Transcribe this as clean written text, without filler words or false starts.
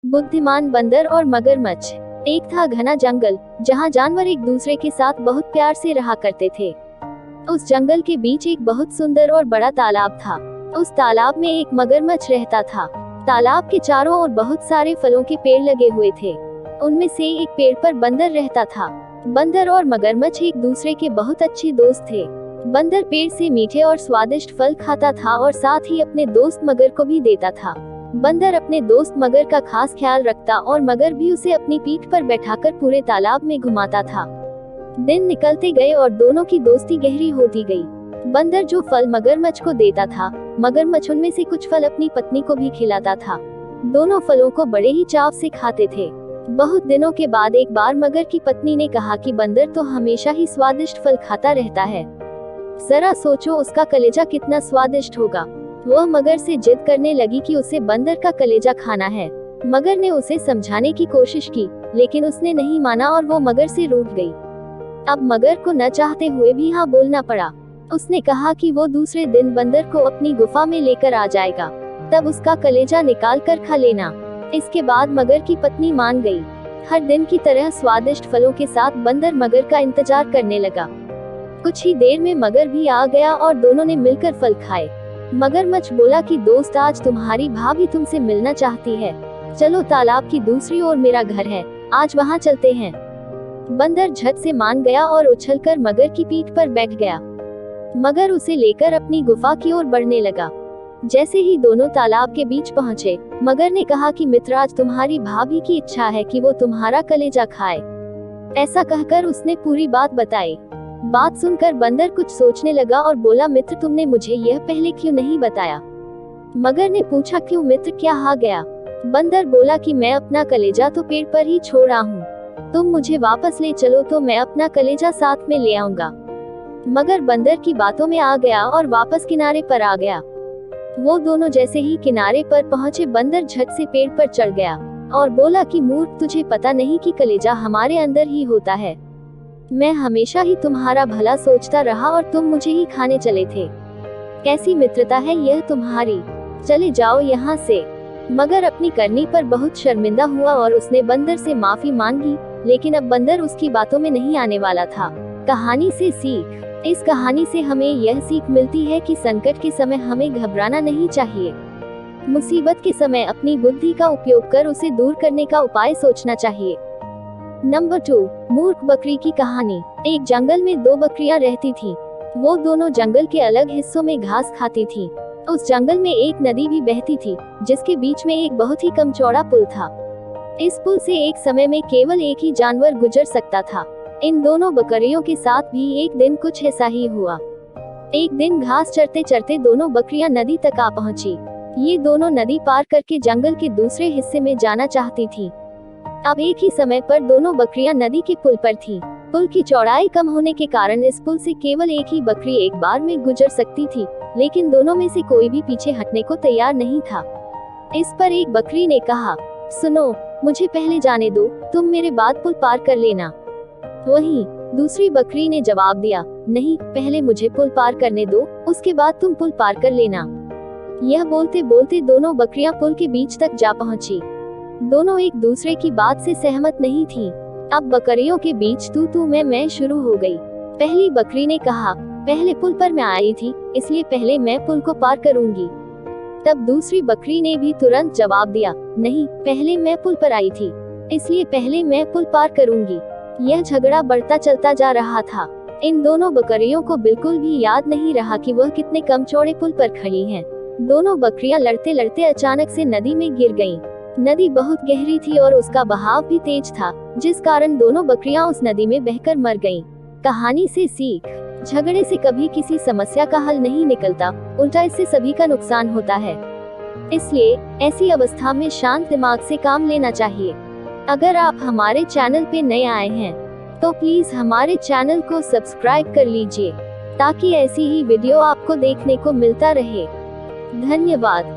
बुद्धिमान बंदर और मगरमच्छ। एक था घना जंगल, जहाँ जानवर एक दूसरे के साथ बहुत प्यार से रहा करते थे। उस जंगल के बीच एक बहुत सुंदर और बड़ा तालाब था। उस तालाब में एक मगरमच्छ रहता था। तालाब के चारों ओर बहुत सारे फलों के पेड़ लगे हुए थे। उनमें से एक पेड़ पर बंदर रहता था। बंदर और मगरमच्छ एक दूसरे के बहुत अच्छे दोस्त थे। बंदर पेड़ से मीठे और स्वादिष्ट फल खाता था और साथ ही अपने दोस्त मगर को भी देता था। बंदर अपने दोस्त मगर का खास ख्याल रखता और मगर भी उसे अपनी पीठ पर बैठाकर पूरे तालाब में घुमाता था। दिन निकलते गए और दोनों की दोस्ती गहरी होती गई। बंदर जो फल मगरमच्छ को देता था, मगरमच्छ उनमें से कुछ फल अपनी पत्नी को भी खिलाता था। दोनों फलों को बड़े ही चाव से खाते थे। बहुत दिनों के बाद एक बार मगर की पत्नी ने कहा कि बंदर तो हमेशा ही स्वादिष्ट फल खाता रहता है, जरा सोचो उसका कलेजा कितना स्वादिष्ट होगा। वह मगर से जिद करने लगी कि उसे बंदर का कलेजा खाना है। मगर ने उसे समझाने की कोशिश की, लेकिन उसने नहीं माना और वो मगर से रूठ गई। अब मगर को न चाहते हुए भी हाँ बोलना पड़ा। उसने कहा कि वो दूसरे दिन बंदर को अपनी गुफा में लेकर आ जाएगा, तब उसका कलेजा निकाल कर खा लेना। इसके बाद मगर की पत्नी मान गई। हर दिन की तरह स्वादिष्ट फलों के साथ बंदर मगर का इंतजार करने लगा। कुछ ही देर में मगर भी आ गया और दोनों ने मिलकर फल खाए। मगरमच्छ बोला कि दोस्त, आज तुम्हारी भाभी तुमसे मिलना चाहती है। चलो, तालाब की दूसरी ओर मेरा घर है, आज वहाँ चलते हैं। बंदर झट से मान गया और उछलकर मगर की पीठ पर बैठ गया। मगर उसे लेकर अपनी गुफा की ओर बढ़ने लगा। जैसे ही दोनों तालाब के बीच पहुँचे, मगर ने कहा कि मित्र, आज तुम्हारी भाभी की इच्छा है कि वो तुम्हारा कलेजा खाए। ऐसा कहकर उसने पूरी बात बताई। बात सुनकर बंदर कुछ सोचने लगा और बोला, मित्र, तुमने मुझे यह पहले क्यों नहीं बताया? मगर ने पूछा, क्यों मित्र, क्या आ गया? बंदर बोला कि मैं अपना कलेजा तो पेड़ पर ही छोड़ रहा हूँ, तुम मुझे वापस ले चलो तो मैं अपना कलेजा साथ में ले आऊंगा। मगर बंदर की बातों में आ गया और वापस किनारे पर आ गया। वो दोनों जैसे ही किनारे पर पहुँचे, बंदर झट से पेड़ पर चढ़ गया और बोला कि मूर्ख, तुझे पता नहीं कि कलेजा हमारे अंदर ही होता है। मैं हमेशा ही तुम्हारा भला सोचता रहा और तुम मुझे ही खाने चले थे। कैसी मित्रता है यह तुम्हारी, चले जाओ यहाँ से। मगर अपनी करनी पर बहुत शर्मिंदा हुआ और उसने बंदर से माफी मांगी, लेकिन अब बंदर उसकी बातों में नहीं आने वाला था। कहानी से सीख। इस कहानी से हमें यह सीख मिलती है कि संकट के समय हमें घबराना नहीं चाहिए। मुसीबत के समय अपनी बुद्धि का उपयोग कर उसे दूर करने का उपाय सोचना चाहिए। नंबर 2, मूर्ख बकरी की कहानी। एक जंगल में दो बकरियां रहती थीं। वो दोनों जंगल के अलग हिस्सों में घास खाती थीं। उस जंगल में एक नदी भी बहती थी, जिसके बीच में एक बहुत ही कम चौड़ा पुल था। इस पुल से एक समय में केवल एक ही जानवर गुजर सकता था। इन दोनों बकरियों के साथ भी एक दिन कुछ ऐसा ही हुआ। एक दिन घास चरते चरते दोनों बकरियां नदी तक आ पहुंची। ये दोनों नदी पार करके जंगल के दूसरे हिस्से में जाना चाहती थी। अब एक ही समय पर दोनों बकरियां नदी के पुल पर थीं। पुल की चौड़ाई कम होने के कारण इस पुल से केवल एक ही बकरी एक बार में गुजर सकती थी, लेकिन दोनों में से कोई भी पीछे हटने को तैयार नहीं था। इस पर एक बकरी ने कहा, सुनो, मुझे पहले जाने दो, तुम मेरे बाद पुल पार कर लेना। वहीं दूसरी बकरी ने जवाब दिया, नहीं, पहले मुझे पुल पार करने दो, उसके बाद तुम पुल पार कर लेना। यह बोलते बोलते दोनों बकरियां पुल के बीच तक जा पहुंची। दोनों एक दूसरे की बात से सहमत नहीं थीं। अब बकरियों के बीच तू मैं शुरू हो गई। पहली बकरी ने कहा, पहले पुल पर मैं आई थी, इसलिए पहले मैं पुल को पार करूंगी। तब दूसरी बकरी ने भी तुरंत जवाब दिया, नहीं, पहले मैं पुल पर आई थी, इसलिए पहले मैं पुल पार करूंगी। यह झगड़ा बढ़ता चलता जा रहा था। इन दोनों बकरियों को बिल्कुल भी याद नहीं रहा कि वह कितने कम चौड़े पुल पर खड़ी हैं। दोनों बकरियां लड़ते लड़ते अचानक से नदी में गिर गईं। नदी बहुत गहरी थी और उसका बहाव भी तेज था, जिस कारण दोनों बकरियां उस नदी में बहकर मर गईं। कहानी से सीख। झगड़े से कभी किसी समस्या का हल नहीं निकलता, उल्टा इससे सभी का नुकसान होता है। इसलिए ऐसी अवस्था में शांत दिमाग से काम लेना चाहिए। अगर आप हमारे चैनल पे नए आए हैं, तो प्लीज हमारे चैनल को सब्सक्राइब कर लीजिए, ताकि ऐसी ही वीडियो आपको देखने को मिलता रहे। धन्यवाद।